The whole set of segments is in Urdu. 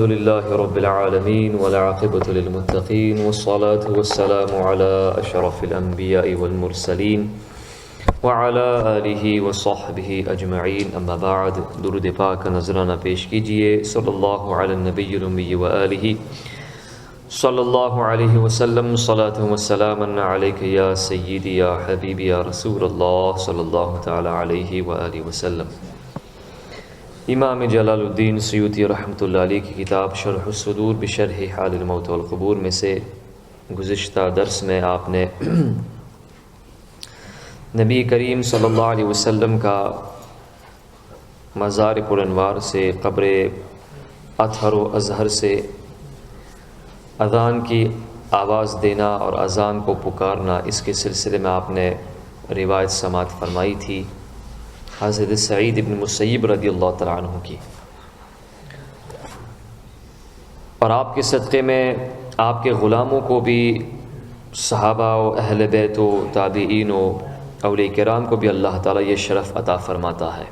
لله رب العالمين والعاقبة للمتقين والصلاة والسلام على أشرف الأنبياء والمرسلين وعلى آله وصحبه أجمعين اما بعد درود پاک نذرانہ پیش کیجئے صلی اللہ علی النبی الأمی وآلہ صلی اللہ علیہ وسلم صلاة وسلاما علیک یا سیدی یا حبیبی یا رسول اللہ صلی اللہ تعالی علیہ وآلہ وسلم۔ امام جلال الدین سیوطی رحمۃ اللہ علیہ کی کتاب شرح الصدور بشرح حال الموت والقبور میں سے گزشتہ درس میں آپ نے نبی کریم صلی اللہ علیہ وسلم کا مزار پر انوار سے قبر اطہر و اظہر سے اذان کی آواز دینا اور اذان کو پکارنا، اس کے سلسلے میں آپ نے روایت سماعت فرمائی تھی حضرت سعید بن مسیب رضی اللہ تعالیٰ عنہ کی، اور آپ کے صدقے میں آپ کے غلاموں کو بھی، صحابہ و اہل بیت و تابعین و اولیاء کرام کو بھی اللہ تعالیٰ یہ شرف عطا فرماتا ہے۔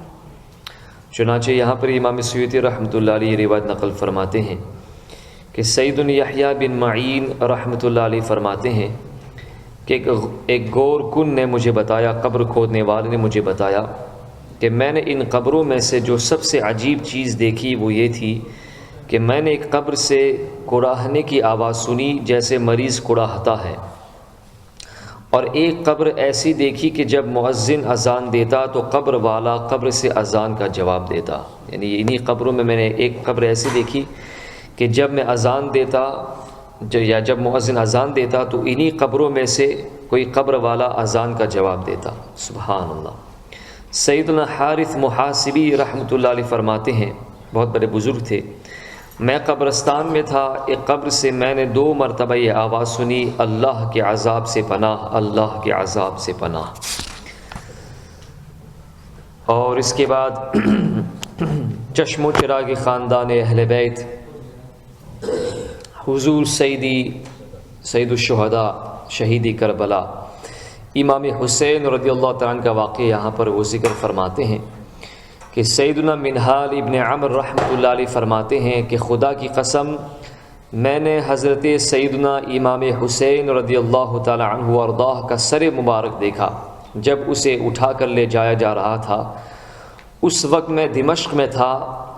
چنانچہ یہاں پر امام سیوطی رحمۃ اللہ علیہ روایت نقل فرماتے ہیں کہ سید یحییٰ بن معین رحمۃ اللہ علیہ فرماتے ہیں کہ ایک غور کن نے مجھے بتایا، قبر کھودنے والے نے مجھے بتایا کہ میں نے ان قبروں میں سے جو سب سے عجیب چیز دیکھی وہ یہ تھی کہ میں نے ایک قبر سے کڑاہنے کی آواز سنی جیسے مریض کڑاہتا ہے، اور ایک قبر ایسی دیکھی کہ جب مؤذن اذان دیتا تو قبر والا قبر سے اذان کا جواب دیتا۔ یعنی انہی قبروں میں نے ایک قبر ایسی دیکھی کہ جب میں اذان دیتا یا جب مؤذن اذان دیتا تو انہی قبروں میں سے کوئی قبر والا اذان کا جواب دیتا۔ سبحان اللہ۔ سیدنا حارث محاسبی رحمۃ اللہ علیہ فرماتے ہیں، بہت بڑے بزرگ تھے، میں قبرستان میں تھا، ایک قبر سے میں نے 2 مرتبہ یہ آواز سنی، اللہ کے عذاب سے پناہ، اللہ کے عذاب سے پناہ۔ اور اس کے بعد چشم و چراغ خاندان اہل بیت حضور سید الشہداء شہیدی کربلا امام حسین رضی اللہ تعالیٰ عنہ کا واقعہ یہاں پر وہ ذکر فرماتے ہیں کہ سیدنا منہال ابن عمر رحمۃ اللہ علیہ فرماتے ہیں کہ خدا کی قسم میں نے حضرت سیدنا امام حسین رضی اللہ تعالیٰ عنہ وارضاہ کا سر مبارک دیکھا جب اسے اٹھا کر لے جایا جا رہا تھا۔ اس وقت میں دمشق میں تھا،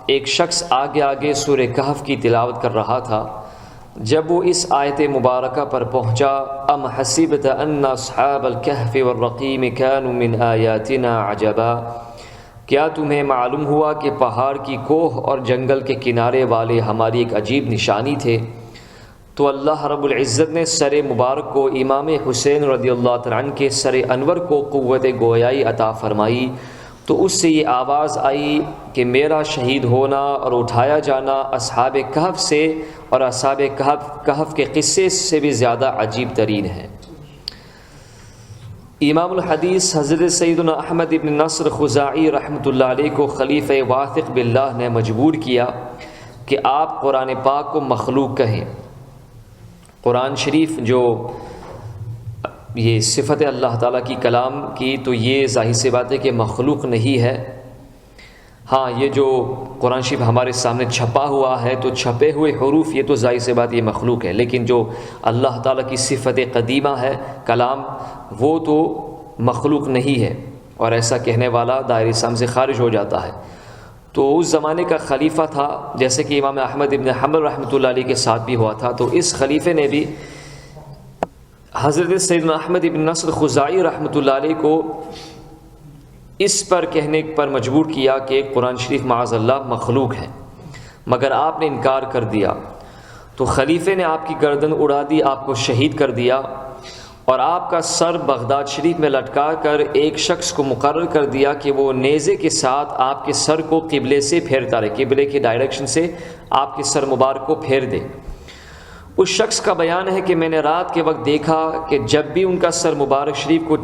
ایک شخص آگے آگے سورہ کہف کی تلاوت کر رہا تھا۔ جب وہ اس آیت مبارکہ پر پہنچا، ام حسبت ان اصحاب الکہف والرقیم كانوا من آیاتنا عجبا، کیا تمہیں معلوم ہوا کہ پہاڑ کی کوہ اور جنگل کے کنارے والے ہماری ایک عجیب نشانی تھے؟ تو اللہ رب العزت نے سر مبارک کو امام حسین رضی اللہ تعالیٰ عنہ کے سر انور کو قوت گویائی عطا فرمائی، تو اس سے یہ آواز آئی کہ میرا شہید ہونا اور اٹھایا جانا اصحاب کہف سے اور اصحاب کہف کے قصے سے بھی زیادہ عجیب ترین ہے۔ امام الحدیث حضرت سیدنا احمد بن نصر خزاعی رحمۃ اللہ علیہ کو خلیفہ واثق باللہ نے مجبور کیا کہ آپ قرآن پاک کو مخلوق کہیں۔ قرآن شریف جو یہ صفت اللہ تعالیٰ کی کلام کی، تو یہ ظاہر سی بات ہے کہ مخلوق نہیں ہے۔ ہاں، یہ جو قرآن شریف ہمارے سامنے چھپا ہوا ہے تو چھپے ہوئے حروف، یہ تو ظاہر سی بات یہ مخلوق ہے، لیکن جو اللہ تعالیٰ کی صفت قدیمہ ہے کلام، وہ تو مخلوق نہیں ہے، اور ایسا کہنے والا دائرہ اسلام سے خارج ہو جاتا ہے۔ تو اس زمانے کا خلیفہ تھا، جیسے کہ امام احمد ابن حنبل رحمۃ اللہ علیہ کے ساتھ بھی ہوا تھا، تو اس خلیفے نے بھی حضرت سیدنا احمد ابن نصر خزاعی رحمۃ اللہ علیہ کو اس پر کہنے پر مجبور کیا کہ قرآن شریف معاذ اللہ مخلوق ہے، مگر آپ نے انکار کر دیا۔ تو خلیفے نے آپ کی گردن اڑا دی، آپ کو شہید کر دیا، اور آپ کا سر بغداد شریف میں لٹکا کر ایک شخص کو مقرر کر دیا کہ وہ نیزے کے ساتھ آپ کے سر کو قبلے سے پھیرتا رہے، قبلے کے ڈائریکشن سے آپ کے سر مبارک کو پھیر دے۔ اس شخص کا بیان ہے کہ میں نے رات کے وقت دیکھا کہ جب بھی ان کا سر مبارک شریف کو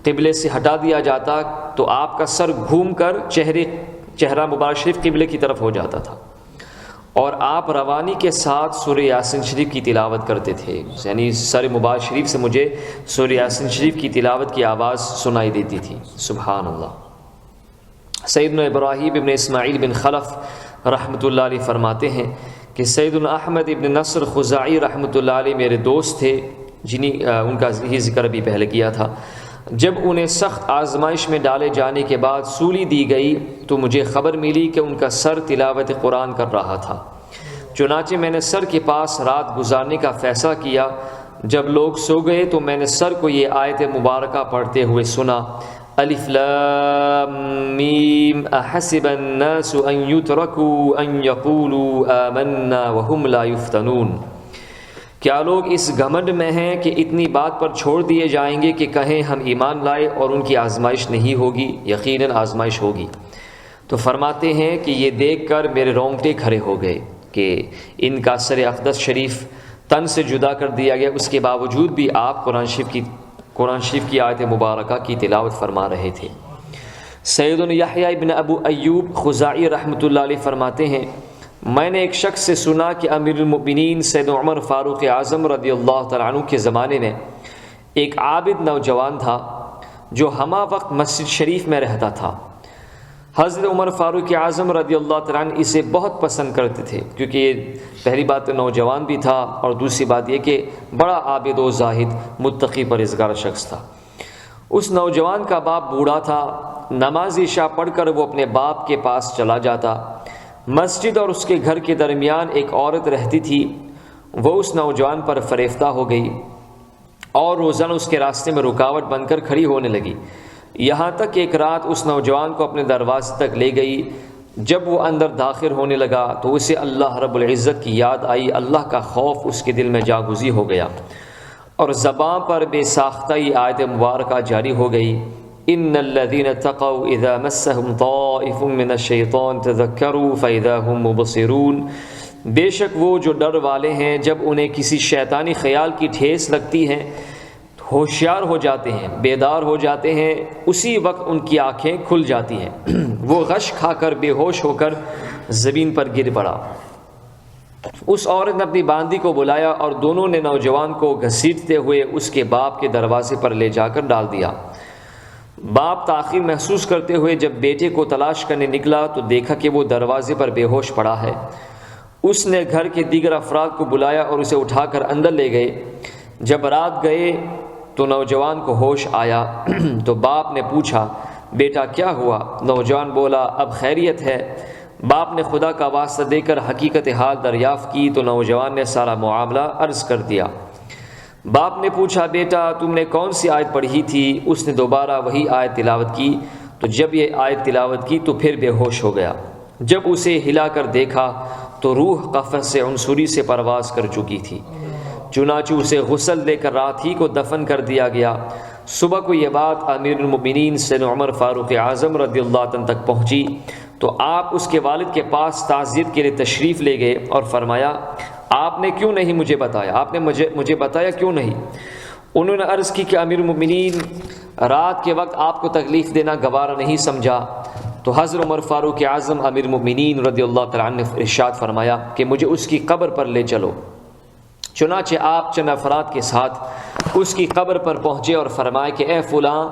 قبلے سے ہٹا دیا جاتا تو آپ کا سر گھوم کر چہرہ مبارک شریف قبلے کی طرف ہو جاتا تھا، اور آپ روانی کے ساتھ سورہ یاسین شریف کی تلاوت کرتے تھے، یعنی سر مبارک شریف سے مجھے سورہ یاسین شریف کی تلاوت کی آواز سنائی دیتی تھی۔ سبحان اللہ۔ سیدنا ابراہیم ابن اسماعیل بن خلف رحمۃ اللہ علیہ فرماتے ہیں کہ سیدنا احمد ابن نصر خزاعی رحمۃ اللہ علیہ میرے دوست تھے، ان کا یہ ذکر ابھی پہلے کیا تھا۔ جب انہیں سخت آزمائش میں ڈالے جانے کے بعد سولی دی گئی تو مجھے خبر ملی کہ ان کا سر تلاوت قرآن کر رہا تھا۔ چنانچہ میں نے سر کے پاس رات گزارنے کا فیصلہ کیا۔ جب لوگ سو گئے تو میں نے سر کو یہ آیت مبارکہ پڑھتے ہوئے سنا، الف لام میم احسب الناس ان یترکوا ان یقولوا آمنا وهم لا یفتنون۔ کیا لوگ اس گھمنڈ میں ہیں کہ اتنی بات پر چھوڑ دیے جائیں گے کہ کہیں ہم ایمان لائے اور ان کی آزمائش نہیں ہوگی؟ یقیناً آزمائش ہوگی۔ تو فرماتے ہیں کہ یہ دیکھ کر میرے رونگٹے کھڑے ہو گئے کہ ان کا سر اقدس شریف تن سے جدا کر دیا گیا، اس کے باوجود بھی آپ قرآن شریف کی آیت مبارکہ کی تلاوت فرما رہے تھے۔ سیدنا یحییٰ ابن ابو ایوب خزاعی رحمۃ اللہ علیہ فرماتے ہیں، میں نے ایک شخص سے سنا کہ امیر المؤمنین سیدنا عمر فاروق اعظم رضی اللہ تعالیٰ عنہ کے زمانے میں ایک عابد نوجوان تھا جو ہمہ وقت مسجد شریف میں رہتا تھا۔ حضرت عمر فاروق اعظم رضی اللہ تعالیٰ عنہ اسے بہت پسند کرتے تھے، کیونکہ یہ پہلی بات تو نوجوان بھی تھا اور دوسری بات یہ کہ بڑا عابد و زاہد متقی پرہیزگار شخص تھا۔ اس نوجوان کا باپ بوڑھا تھا۔ نماز عشاء پڑھ کر وہ اپنے باپ کے پاس چلا جاتا۔ مسجد اور اس کے گھر کے درمیان ایک عورت رہتی تھی، وہ اس نوجوان پر فریفتہ ہو گئی اور روزانہ اس کے راستے میں رکاوٹ بن کر کھڑی ہونے لگی، یہاں تک کہ ایک رات اس نوجوان کو اپنے دروازے تک لے گئی۔ جب وہ اندر داخل ہونے لگا تو اسے اللہ رب العزت کی یاد آئی، اللہ کا خوف اس کے دل میں جاگزی ہو گیا اور زبان پر بے ساختہ ہی آیت مبارکہ جاری ہو گئی، ان الذين اتقوا اذا مسهم طائف من الشیطان تذکروا فاذا هم مبصرون۔ بے شک وہ جو ڈر والے ہیں جب انہیں کسی شیطانی خیال کی ٹھیس لگتی ہے ہوشیار ہو جاتے ہیں، بیدار ہو جاتے ہیں، اسی وقت ان کی آنکھیں کھل جاتی ہیں۔ وہ غش کھا کر بے ہوش ہو کر زمین پر گر پڑا۔ اس عورت نے اپنی باندی کو بلایا اور دونوں نے نوجوان کو گھسیٹتے ہوئے اس کے باپ کے دروازے پر لے جا کر ڈال دیا۔ باپ تاخیر محسوس کرتے ہوئے جب بیٹے کو تلاش کرنے نکلا تو دیکھا کہ وہ دروازے پر بے ہوش پڑا ہے۔ اس نے گھر کے دیگر افراد کو بلایا اور اسے اٹھا کر اندر لے گئے۔ جب رات گئے تو نوجوان کو ہوش آیا تو باپ نے پوچھا، بیٹا کیا ہوا؟ نوجوان بولا، اب خیریت ہے۔ باپ نے خدا کا واسطہ دے کر حقیقت حال دریافت کی تو نوجوان نے سارا معاملہ عرض کر دیا۔ باپ نے پوچھا، بیٹا تم نے کون سی آیت پڑھی تھی؟ اس نے دوبارہ وہی آیت تلاوت کی۔ تو جب یہ آیت تلاوت کی تو پھر بے ہوش ہو گیا۔ جب اسے ہلا کر دیکھا تو روح قفس سے عنصری سے پرواز کر چکی تھی، چنانچہ اسے غسل دے کر رات ہی کو دفن کر دیا گیا۔ صبح کو یہ بات امیر المؤمنین سیدنا عمر فاروق اعظم رضی اللہ عنہ تک پہنچی تو آپ اس کے والد کے پاس تعزیت کے لیے تشریف لے گئے اور فرمایا، آپ نے کیوں نہیں مجھے بتایا؟ آپ نے مجھے بتایا کیوں نہیں؟ انہوں نے عرض کی کہ امیر المؤمنین رات کے وقت آپ کو تکلیف دینا گوارا نہیں سمجھا۔ تو حضرت عمر فاروق اعظم امیر المؤمنین رضی اللہ تعالیٰ عنہ نے ارشاد فرمایا کہ مجھے اس کی قبر پر لے چلو۔ چنانچہ آپ چند افراد کے ساتھ اس کی قبر پر پہنچے اور فرمائے کہ اے فلاں،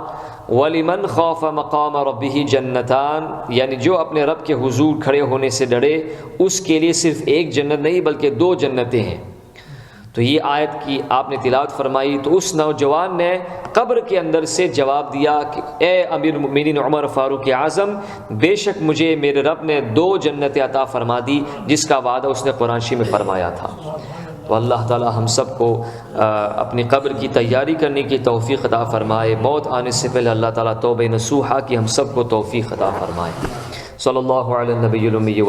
وَلِمَنْ خَافَ مَقَامَ رَبِّهِ جَنَّتَانِ، یعنی جو اپنے رب کے حضور کھڑے ہونے سے ڈرے اس کے لیے صرف ایک جنت نہیں بلکہ 2 جنتیں ہیں۔ تو یہ آیت کی آپ نے تلاوت فرمائی تو اس نوجوان نے قبر کے اندر سے جواب دیا کہ اے امیر المؤمنین عمر فاروق اعظم، بے شک مجھے میرے رب نے 2 جنتیں عطا فرما دی جس کا وعدہ اس نے قرآن شریف میں فرمایا تھا۔ تو اللہ تعالی ہم سب کو اپنی قبر کی تیاری کرنے کی توفیق عطا فرمائے، موت آنے سے پہلے اللہ تعالی توبہ نصوحہ کی ہم سب کو توفیق عطا فرمائے۔ صلی اللہ علیہ نبی الامی